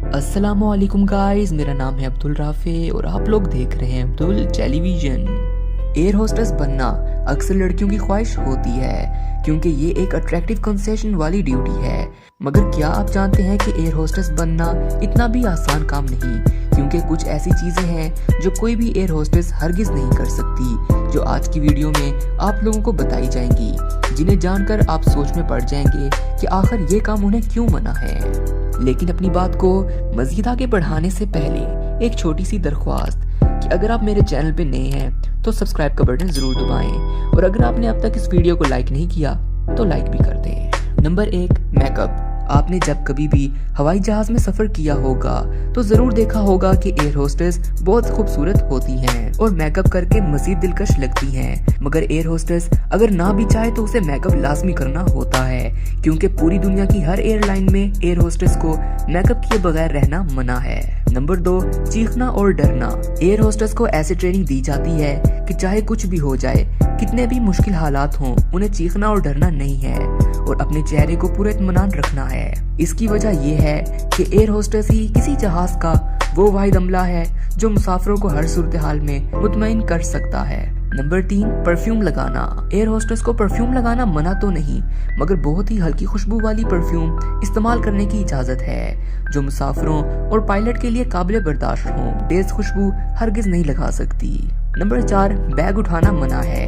अस्सलाम वालेकुम गाइस, मेरा नाम है अब्दुल राफे और आप लोग देख रहे हैं अब्दुल टेलीविजन। एयर होस्टेस बनना अक्सर लड़कियों की ख्वाहिश होती है क्योंकि ये एक अट्रैक्टिव कंसेशन वाली ड्यूटी है। मगर क्या आप जानते हैं कि एयर होस्टेस बनना इतना भी आसान काम नहीं, क्योंकि कुछ ऐसी चीजें हैं जो कोई भी एयर होस्टेस हरगिज नहीं कर सकती, जो आज की वीडियो में आप लोगों को बताई जाएंगी, जिन्हें जानकर आप सोच में पड़ जाएंगे कि आखिर ये काम उन्हें क्यों मना है। लेकिन अपनी बात को मजीद आगे बढ़ाने से पहले एक छोटी सी दरख्वास्त कि अगर आप मेरे चैनल पे नए हैं तो सब्सक्राइब का बटन जरूर दबाएं, और अगर आपने अब तक इस वीडियो को लाइक नहीं किया तो लाइक भी कर दें। Number 1, makeup. आपने जब कभी भी हवाई जहाज में सफर किया होगा तो जरूर देखा होगा कि एयर होस्टेस बहुत खूबसूरत होती हैं और मेकअप करके मजीद दिलकश लगती हैं। मगर एयर होस्टेस अगर ना भी चाहे तो उसे मेकअप लाजमी करना होता है, क्योंकि पूरी दुनिया की हर एयरलाइन में एयर होस्टेस को मेकअप किए बगैर रहना मना है। नंबर 2, चीखना और डरना। एयर होस्टेस को ऐसी ट्रेनिंग दी जाती है कि चाहे कुछ भी हो जाए, कितने भी मुश्किल हालात हों, उन्हें चीखना और डरना नहीं है और अपने चेहरे को पूरा इत्मीनान रखना है। इसकी वजह ये है कि एयर होस्टेस ही किसी जहाज का वो वाहिद अमला है जो मुसाफिरों को हर सूरत हाल में मुतमईन कर सकता है। नंबर 3, परफ्यूम लगाना। एयर होस्टेस को परफ्यूम लगाना मना तो नहीं, मगर बहुत ही हल्की खुशबू वाली परफ्यूम इस्तेमाल करने की इजाजत है, जो मुसाफिरों और पायलट के लिए काबिल बर्दाश्त हो। तेज खुशबू हरगिज नहीं लगा सकती। नंबर 4, बैग उठाना मना है।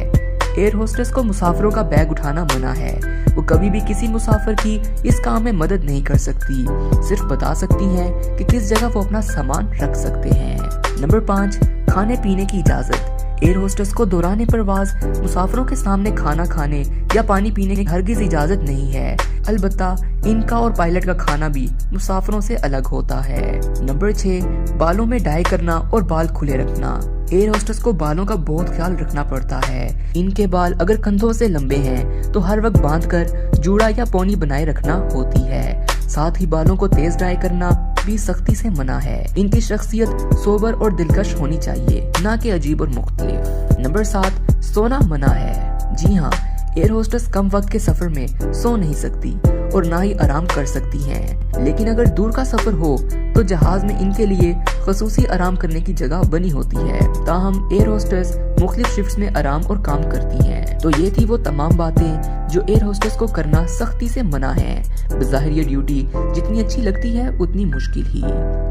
एयर होस्टेस को मुसाफिरों का बैग उठाना मना है। वो कभी भी किसी मुसाफिर की इस काम में मदद नहीं कर सकती, सिर्फ बता सकती हैं कि किस जगह वो अपना सामान रख सकते हैं। नंबर 5, खाने पीने की इजाजत। एयर होस्टेस को दौरान परवाज मुसाफिरों के सामने खाना खाने या पानी पीने की हरगिज इजाजत नहीं है। अलबत्ता इनका और पायलट का खाना भी मुसाफिरों से अलग होता है। नंबर 6, बालों में डाई करना और बाल खुले रखना। एयर होस्टेस को बालों का बहुत ख्याल रखना पड़ता है। इनके बाल अगर कंधों से लंबे हैं तो हर वक्त बांधकर जूड़ा या पौनी बनाए रखना होती है। साथ ही बालों को तेज डाई करना भी सख्ती से मना है। इनकी शख्सियत सोबर और दिलकश होनी चाहिए, ना कि अजीब और मुख्तलिफ। नंबर 7, सोना मना है। जी हाँ, एयर होस्टेस कम वक्त के सफर में सो नहीं सकती और ना ही आराम कर सकती हैं। लेकिन अगर दूर का सफर हो तो जहाज में इनके लिए खसूसी आराम करने की जगह बनी होती है। ताहम एयर होस्टेस मुख्तलिफ शिफ्ट्स में आराम और काम करती हैं। तो ये थी वो तमाम बातें जो एयर होस्टेस को करना सख्ती से मना है। बज़ाहिर ये ड्यूटी जितनी अच्छी लगती है उतनी मुश्किल ही।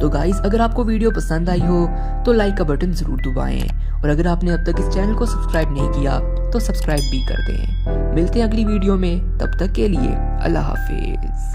तो गाइस, अगर आपको वीडियो पसंद आई हो तो लाइक का बटन जरूर दबाएं, और अगर आपने अब तक इस चैनल को सब्सक्राइब नहीं किया तो सब्सक्राइब भी कर दें। मिलते हैं अगली वीडियो में, तब तक के लिए अल्लाह हाफिज।